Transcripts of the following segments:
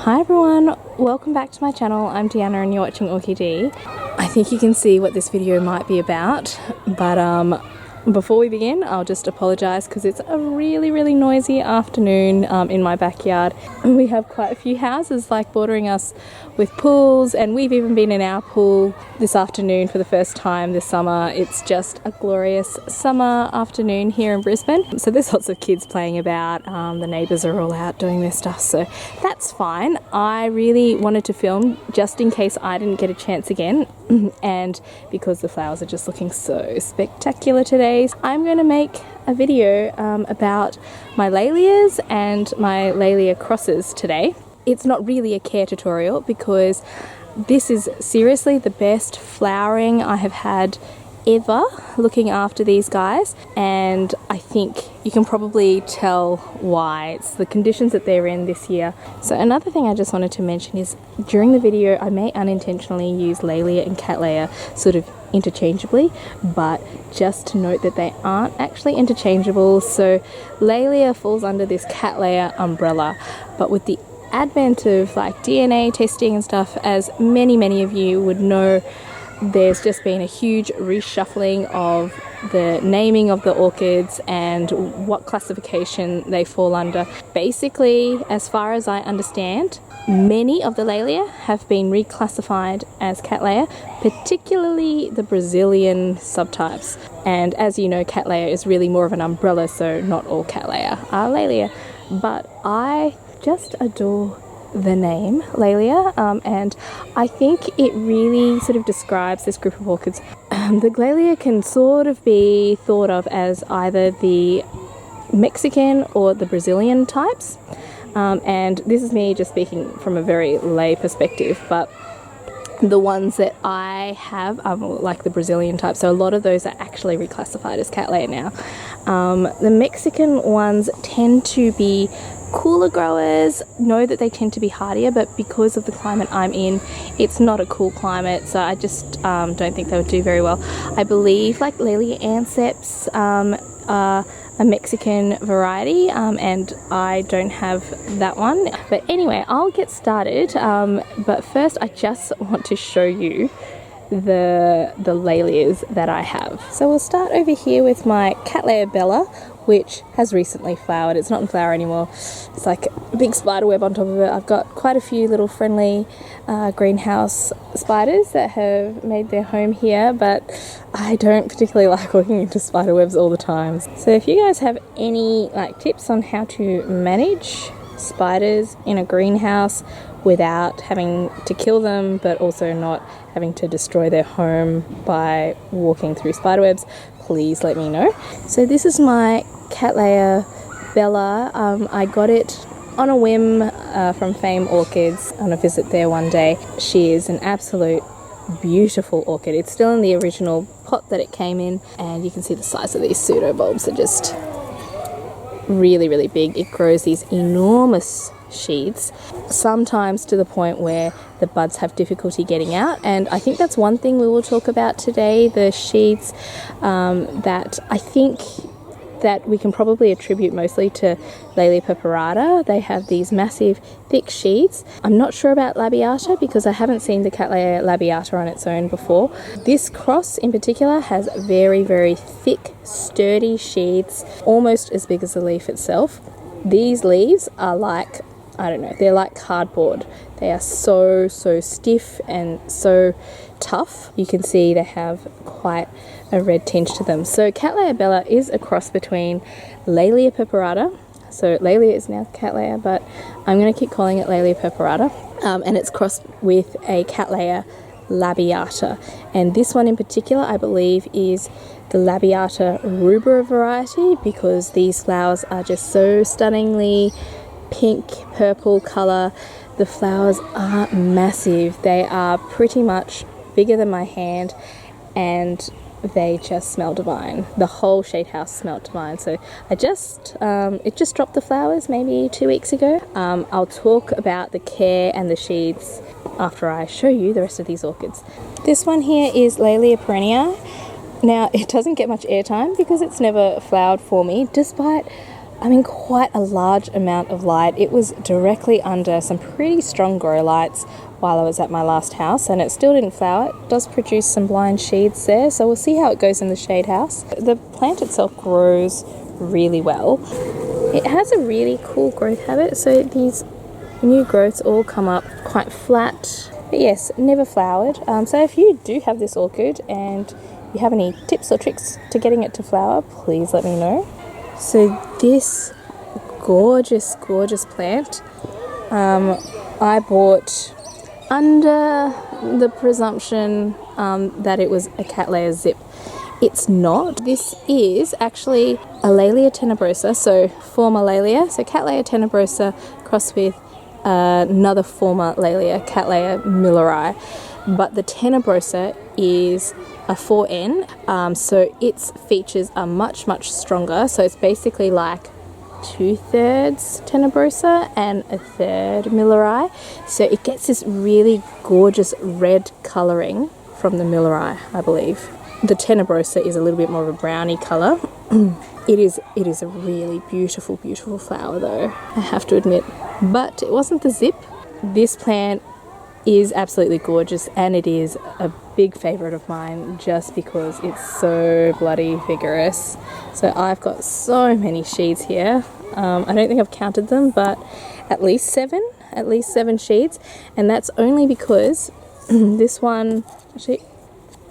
Hi everyone, welcome back to my channel. I'm Deanna and you're watching Orchie. I think you can see what this video might be about, but before we begin, I'll just apologise because it's a really noisy afternoon in my backyard. We have quite a few houses like bordering us with pools, and we've even been in our pool this afternoon for the first time this summer. It's just a glorious summer afternoon here in Brisbane. So there's lots of kids playing about, the neighbours are all out doing their stuff, so that's fine. I really wanted to film just in case I didn't get a chance again, and because the flowers are just looking so spectacular today, I'm going to make a video about my Laelias and my Laelia crosses today. It's not really a care tutorial because this is seriously the best flowering I have had ever looking after these guys, and I think you can probably tell why. It's the conditions that they're in this year. So another thing I just wanted to mention is during the video I may unintentionally use Laelia and Cattleya sort of interchangeably, but just to note that they aren't actually interchangeable. So Laelia falls under this Cattleya umbrella, but with the advent of like DNA testing and stuff, as many of you would know, there's just been a huge reshuffling of the naming of the orchids and what classification they fall under. Basically, as far as I understand, many of the Laelia have been reclassified as Cattleya, particularly the Brazilian subtypes. And as you know, Cattleya is really more of an umbrella, so not all Cattleya are Laelia. But I just adore the name Laelia, and I think it really sort of describes this group of orchids. The Laelia can sort of be thought of as either the Mexican or the Brazilian types, and this is me just speaking from a very lay perspective, but the ones that I have are like the Brazilian type, so a lot of those are actually reclassified as Cattleya now. The Mexican ones tend to be cooler growers. Know that they tend to be hardier, but because of the climate I'm in, it's not a cool climate, so I just don't think they would do very well. I believe like Laelia anceps are a Mexican variety, and I don't have that one. But anyway, I'll get started, but first I just want to show you the Laelias that I have. So we'll start over here with my Cattleya Bella, which has recently flowered. It's not in flower anymore. It's like a big spider web on top of it. I've got quite a few little friendly greenhouse spiders that have made their home here, but I don't particularly like looking into spider webs all the time. So if you guys have any like tips on how to manage spiders in a greenhouse without having to kill them, but also not having to destroy their home by walking through spider webs, please let me know. So this is my Cattleya Bella. I got it on a whim from Fame Orchids on a visit there one day. She is an absolute beautiful orchid. It's still in the original pot that it came in, and you can see the size of these pseudo bulbs are just really big. It grows these enormous sheaths, sometimes to the point where the buds have difficulty getting out, and I think that's one thing we will talk about today, the sheaths that I think that we can probably attribute mostly to Laelia pepperata. They have these massive thick sheaths. I'm not sure about labiata because I haven't seen the Cattleya labiata on its own before. This cross in particular has very thick, sturdy sheaths, almost as big as the leaf itself. These leaves are like, I don't know, they're like cardboard. They are so stiff and so tough. You can see they have quite a red tinge to them. So Cattleya Bella is a cross between Laelia pepperata. So Laelia is now Cattleya, but I'm going to keep calling it Laelia pepperata. And it's crossed with a Cattleya labiata. And this one in particular, I believe, is the labiata rubra variety, because these flowers are just so stunningly pink purple color. The flowers are massive. They are pretty much bigger than my hand, and they just smell divine. The whole shade house smelled divine. So I just it just dropped the flowers maybe 2 weeks ago. I'll talk about the care and the sheaths after I show you the rest of these orchids. This one here is Laelia perennia. Now it doesn't get much airtime because it's never flowered for me, despite I mean, quite a large amount of light. It was directly under some pretty strong grow lights while I was at my last house, and it still didn't flower. It does produce some blind sheaths there, so we'll see how it goes in the shade house. The plant itself grows really well. It has a really cool growth habit, so these new growths all come up quite flat, but yes, never flowered. So if you do have this orchid and you have any tips or tricks to getting it to flower, please let me know. So this gorgeous plant I bought under the presumption that it was a Cattleya zip. It's not. This is actually a Laelia tenebrosa, so former Laelia. So Cattleya tenebrosa crossed with another former Laelia, Cattleya milleri. But the tenebrosa is a 4N, so its features are much stronger. So it's basically like 2/3 tenebrosa and 1/3 milleri. So it gets this really gorgeous red colouring from the milleri, I believe. The tenebrosa is a little bit more of a browny colour. It is a really beautiful flower though, I have to admit. But it wasn't the zip. This plant is absolutely gorgeous, and it is a big favourite of mine just because it's so bloody vigorous. So I've got so many sheaths here. I don't think I've counted them, but at least seven sheaths, and that's only because this one, actually,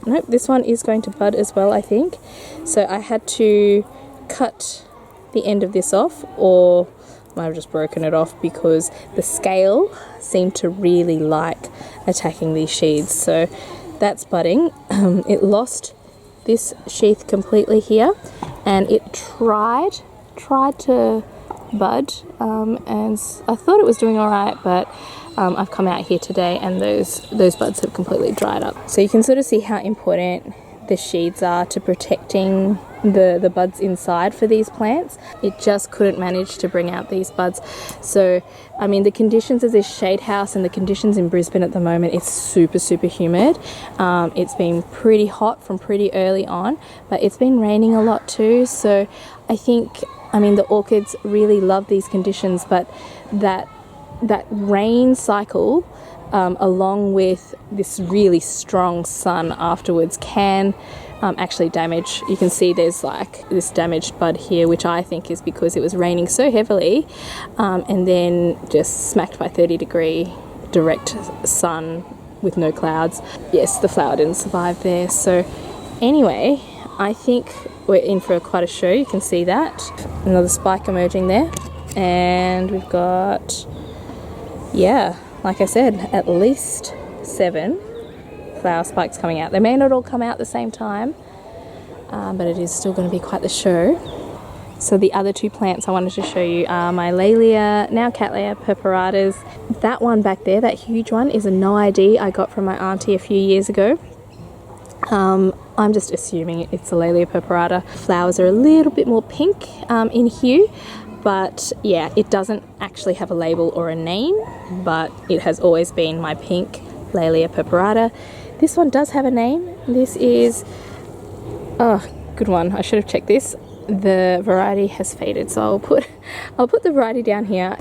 nope, this one is going to bud as well, I think. So I had to cut the end of this off, or I might have just broken it off because the scale seemed to really like attacking these sheaths. So that's budding. It lost this sheath completely here, and it tried to bud, and I thought it was doing all right, but I've come out here today and those buds have completely dried up. So you can sort of see how important the sheaths are to protecting the buds inside for these plants. It just couldn't manage to bring out these buds. So I mean, the conditions of this shade house and the conditions in Brisbane at the moment, it's super humid. It's been pretty hot from pretty early on, but it's been raining a lot too. So I mean the orchids really love these conditions, but that rain cycle along with this really strong sun afterwards can actually damage. You can see there's like this damaged bud here, which I think is because it was raining so heavily and then just smacked by 30-degree direct sun with no clouds. Yes, the flower didn't survive there. So anyway, I think we're in for quite a show. You can see that. Another spike emerging there. And we've got, yeah, like I said, at least 7 flower spikes coming out. They may not all come out at the same time, but it is still going to be quite the show. So the other 2 plants I wanted to show you are my Laelia, now Cattleya purporatas. That one back there, that huge one, is a no ID I got from my auntie a few years ago. I'm just assuming it's a Laelia purporata. Flowers are a little bit more pink in hue, but yeah, it doesn't actually have a label or a name, but it has always been my pink Laelia purporata. This one does have a name. This is, oh, good one. I should have checked this. The variety has faded, so I'll put the variety down here.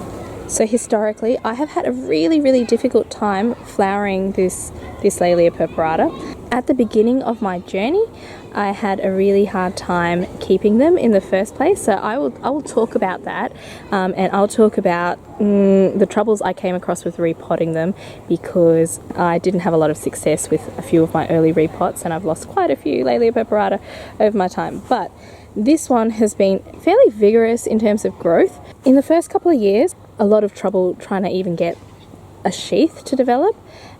So historically, I have had a really difficult time flowering this Laelia purporata. At the beginning of my journey, I had a really hard time keeping them in the first place. So I will talk about that, and I'll talk about the troubles I came across with repotting them, because I didn't have a lot of success with a few of my early repots, and I've lost quite a few Laelia purporata over my time. But this one has been fairly vigorous in terms of growth. In the first couple of years, a lot of trouble trying to even get a sheath to develop,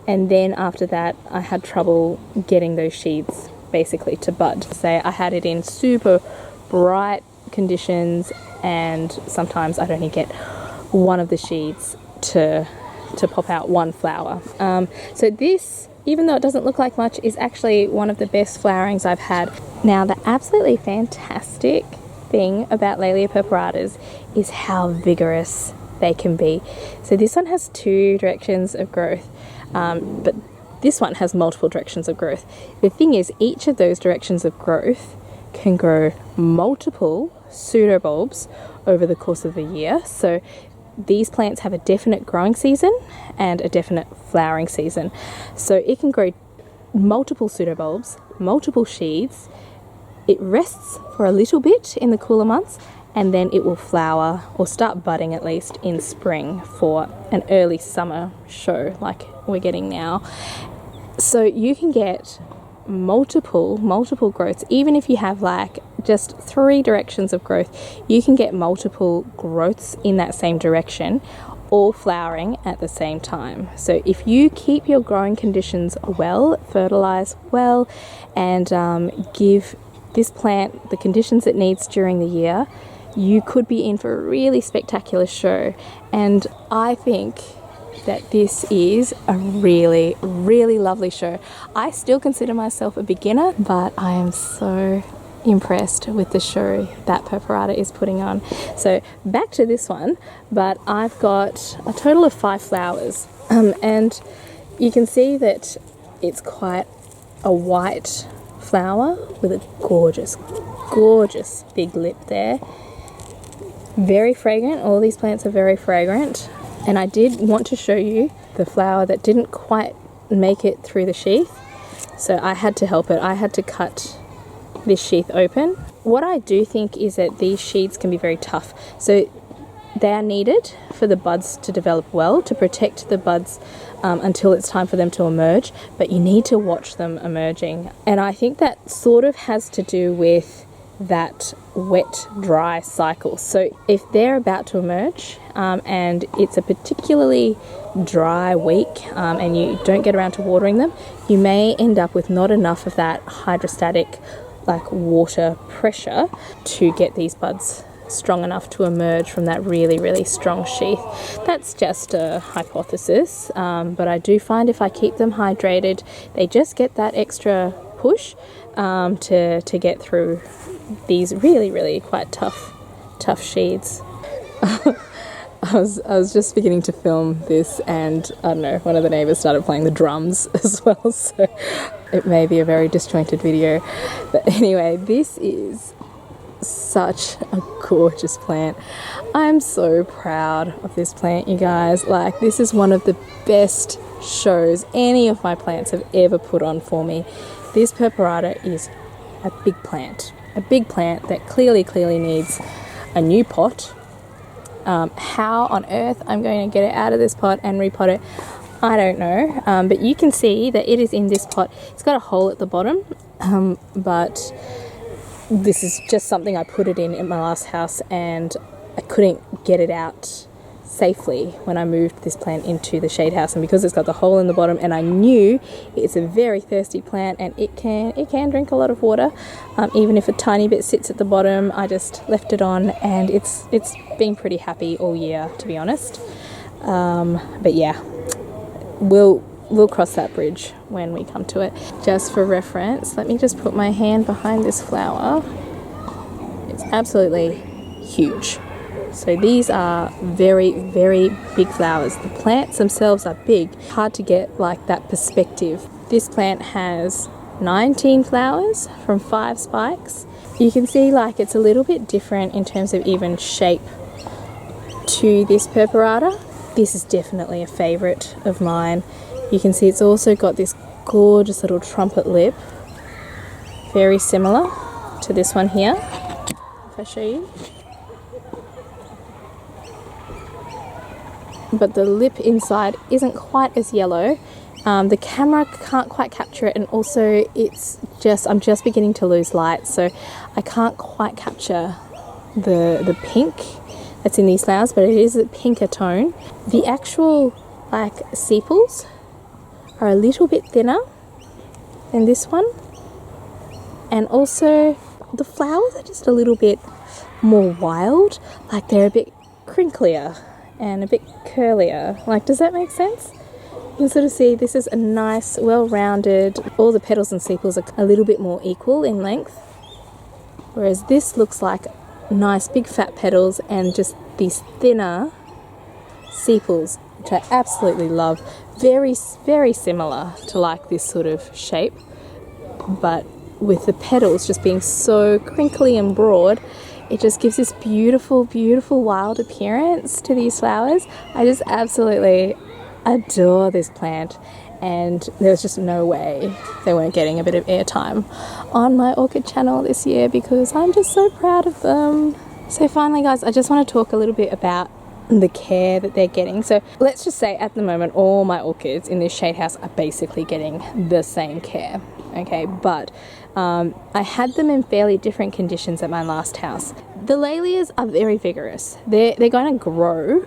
and then after that I had trouble getting those sheaths basically to bud. Say I had it in super bright conditions, and sometimes I'd only get one of the sheaths to pop out one flower. So this, even though it doesn't look like much, is actually one of the best flowerings I've had. Now, the absolutely fantastic thing about Laelia purporatas is how vigorous they can be. So this one has 2 directions of growth, but this one has multiple directions of growth. The thing is, each of those directions of growth can grow multiple pseudobulbs over the course of the year. So these plants have a definite growing season and a definite flowering season. So it can grow multiple pseudobulbs, multiple sheaths. It rests for a little bit in the cooler months, and then it will flower or start budding at least in spring for an early summer show like we're getting now. So you can get multiple growths. Even if you have like just 3 directions of growth, you can get multiple growths in that same direction, all flowering at the same time. So if you keep your growing conditions well, fertilize well, and give this plant the conditions it needs during the year, you could be in for a really spectacular show. And I think that this is a really, really lovely show. I still consider myself a beginner, but I am so impressed with the show that Purporata is putting on. So back to this one, but I've got a total of 5 flowers, and you can see that it's quite a white flower with a gorgeous big lip there. Very fragrant. All these plants are very fragrant. And I did want to show you the flower that didn't quite make it through the sheath, so I had to help it. I had to cut this sheath open. What I do think is that these sheaths can be very tough, so they are needed for the buds to develop well, to protect the buds until it's time for them to emerge, but you need to watch them emerging. And I think that sort of has to do with that wet dry cycle. So if they're about to emerge and it's a particularly dry week and you don't get around to watering them, you may end up with not enough of that hydrostatic like water pressure to get these buds strong enough to emerge from that really strong sheath. That's just a hypothesis, but I do find if I keep them hydrated, they just get that extra push to get through these really quite tough sheaths. I was just beginning to film this, and I don't know, one of the neighbours started playing the drums as well, so it may be a very disjointed video. But anyway, this is such a gorgeous plant. I'm so proud of this plant, you guys. Like, this is one of the best shows any of my plants have ever put on for me. This Purporata is a big plant that clearly needs a new pot. How on earth I'm going to get it out of this pot and repot it, I don't know, but you can see that it is in this pot. It's got a hole at the bottom, but this is just something I put it in my last house, and I couldn't get it out safely when I moved this plant into the shade house. And because it's got the hole in the bottom, and I knew it's a very thirsty plant and it can drink a lot of water, even if a tiny bit sits at the bottom, I just left it on, and it's been pretty happy all year, to be honest. But yeah, we'll cross that bridge when we come to it. Just for reference, let me just put my hand behind this flower. It's absolutely huge. So these are very big flowers. The plants themselves are big. Hard to get like that perspective. This plant has 19 flowers from 5 spikes. You can see like it's a little bit different in terms of even shape to this Purporata. This is definitely a favourite of mine. You can see it's also got this gorgeous little trumpet lip, very similar to this one here, if I show you. But the lip inside isn't quite as yellow. The camera can't quite capture it, and also I'm just beginning to lose light, so I can't quite capture the pink that's in these flowers, but it is a pinker tone. The actual like sepals are a little bit thinner than this one, and also the flowers are just a little bit more wild, like they're a bit crinklier and a bit curlier. Like, does that make sense? You can sort of see this is a nice, well-rounded, all the petals and sepals are a little bit more equal in length, whereas this looks like nice big fat petals and just these thinner sepals, which I absolutely love. Very similar to like this sort of shape, but with the petals just being so crinkly and broad, It just gives this beautiful, beautiful wild appearance to these flowers. I just absolutely adore this plant, and there was just no way they weren't getting a bit of airtime on my orchid channel this year because I'm just so proud of them. So finally guys, I just want to talk a little bit about the care that they're getting. So let's just say at the moment all my orchids in this shade house are basically getting the same care, okay? But I had them in fairly different conditions at my last house. The Laelias are very vigorous. They're going to grow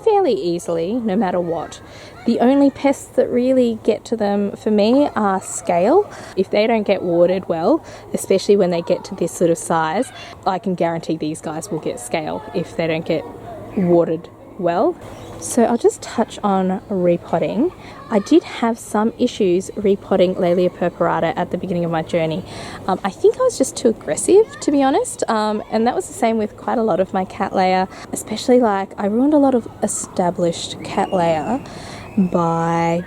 fairly easily no matter what. The only pests that really get to them for me are scale. If they don't get watered well, especially when they get to this sort of size, I can guarantee these guys will get scale if they don't get watered well. So I'll just touch on repotting. I did have some issues repotting Laelia purporata at the beginning of my journey. I think I was just too aggressive, to be honest, and that was the same with quite a lot of my Cattleya, especially like I ruined a lot of established Cattleya by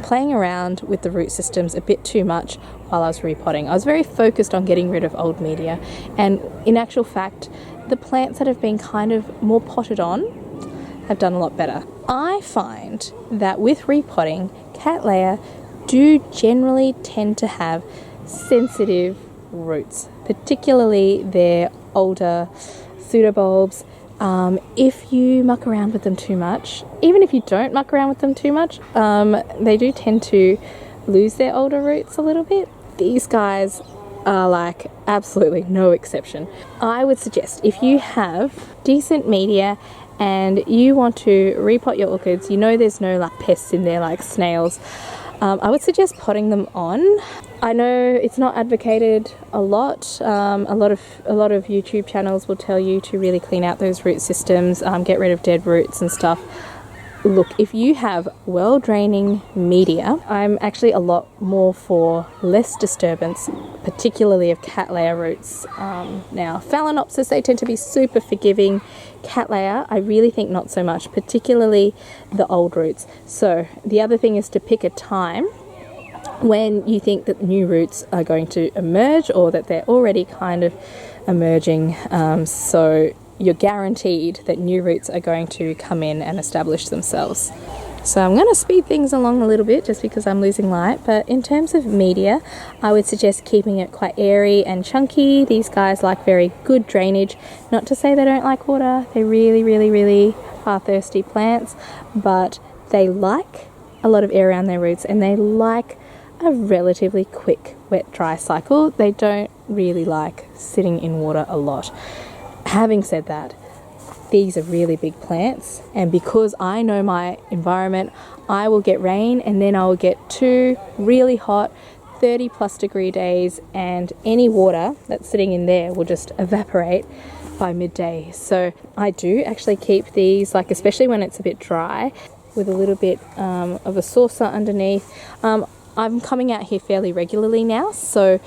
playing around with the root systems a bit too much while I was repotting. I was very focused on getting rid of old media, and in actual fact the plants that have been kind of more potted on have done a lot better. I find that with repotting, Cattleya do generally tend to have sensitive roots, particularly their older pseudobulbs. If you muck around with them too much, even if you don't muck around with them too much, they do tend to lose their older roots a little bit. These guys are like absolutely no exception. I would suggest if you have decent media and you want to repot your orchids, you know there's no like pests in there like snails, I would suggest potting them on. I know it's not advocated a lot. A lot of YouTube channels will tell you to really clean out those root systems, get rid of dead roots and stuff. Look, if you have well draining media, I'm actually a lot more for less disturbance, particularly of Cattleya roots. Now, Phalaenopsis, they tend to be super forgiving. Cattleya, I really think not so much, particularly the old roots. So the other thing is to pick a time when you think that new roots are going to emerge or that they're already kind of emerging. So you're guaranteed that new roots are going to come in and establish themselves. So I'm going to speed things along a little bit just because I'm losing light, but in terms of media, I would suggest keeping it quite airy and chunky. These guys like very good drainage. Not to say they don't like water, they really, really, really are thirsty plants, but they like a lot of air around their roots and they like a relatively quick wet-dry cycle. They don't really like sitting in water a lot. Having said that, these are really big plants, and because I know my environment, I will get rain and then I will get 2 really hot 30+ degree days, and any water that's sitting in there will just evaporate by midday. So I do actually keep these, like especially when it's a bit dry, with a little bit of a saucer underneath. I'm coming out here fairly regularly now, so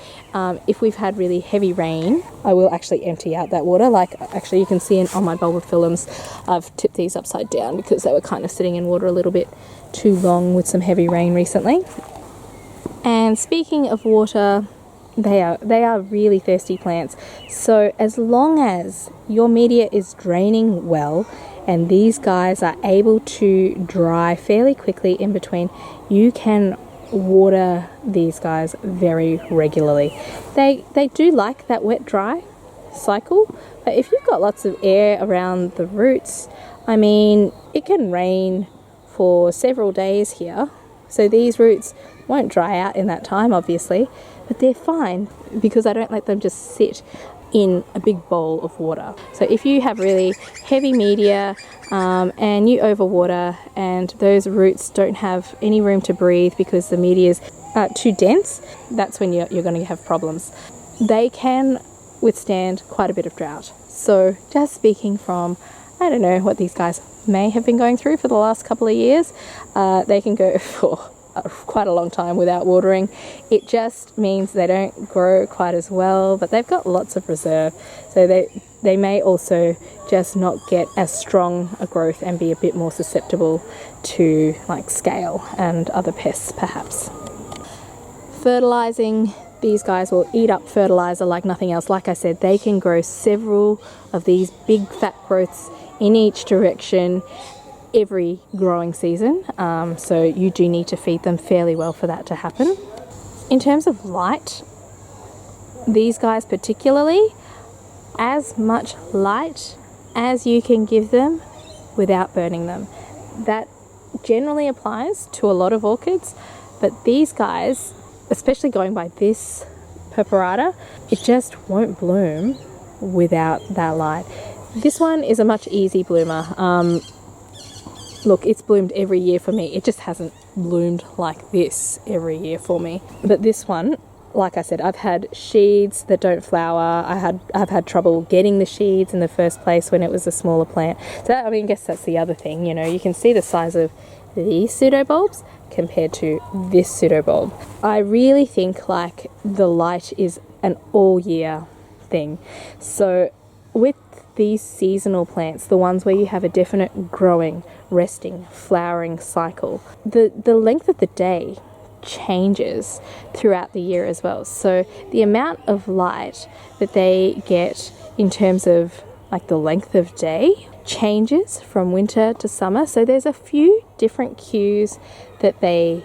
if we've had really heavy rain, I will actually empty out that water. Like actually you can see on my bulbophyllums, I've tipped these upside down because they were kind of sitting in water a little bit too long with some heavy rain recently. And speaking of water, they are really thirsty plants. So as long as your media is draining well and these guys are able to dry fairly quickly in between, you can water these guys very regularly. They do like that wet dry cycle, but if you've got lots of air around the roots, I mean, it can rain for several days here, so these roots won't dry out in that time obviously, but they're fine because I don't let them just sit in a big bowl of water. So if you have really heavy media and you overwater and those roots don't have any room to breathe because the media is too dense, that's when you're going to have problems. They can withstand quite a bit of drought. So just speaking from, I don't know what these guys may have been going through for the last couple of years, they can go for quite a long time without watering. It just means they don't grow quite as well, but they've got lots of reserve, so they may also just not get as strong a growth and be a bit more susceptible to like scale and other pests perhaps. Fertilizing These guys will eat up fertilizer like nothing else. Like I said, they can grow several of these big fat growths in each direction every growing season. So you do need to feed them fairly well for that to happen. In terms of light, these guys particularly, as much light as you can give them without burning them. That generally applies to a lot of orchids, but these guys, especially going by this purporata, it just won't bloom without that light. This one is a much easy bloomer. Look, it's bloomed every year for me. It just hasn't bloomed like this every year for me. But this one, like I said, I've had sheaths that don't flower. I've had trouble getting the sheaths in the first place when it was a smaller plant. So that, I guess that's the other thing, you know, you can see the size of these pseudobulbs compared to this pseudobulb. I really think like the light is an all year thing. So with these seasonal plants, the ones where you have a definite growing, resting, flowering cycle, the length of the day changes throughout the year as well. So the amount of light that they get in terms of like the length of day changes from winter to summer. So there's a few different cues that they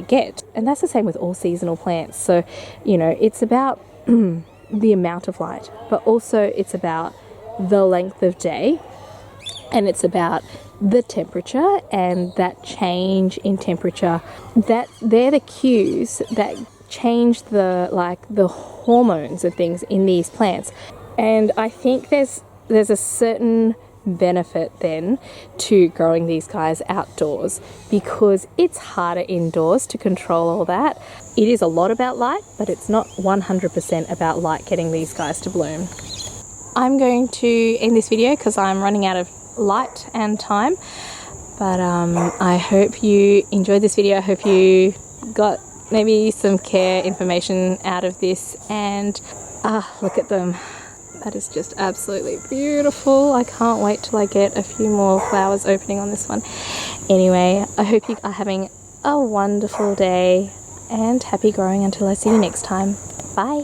get, and that's the same with all seasonal plants. So, you know, it's about the amount of light, but also it's about the length of day, and it's about the temperature and that change in temperature. That they're the cues that change the hormones and things in these plants. And I think there's a certain benefit then to growing these guys outdoors, because it's harder indoors to control all that. It is a lot about light, but it's not 100% about light getting these guys to bloom. I'm going to end this video because I'm running out of light and time, but I hope you enjoyed this video. I hope you got maybe some care information out of this, and look at them. That is just absolutely beautiful. I can't wait till I get a few more flowers opening on this one. Anyway, I hope you are having a wonderful day, and happy growing until I see you next time. Bye.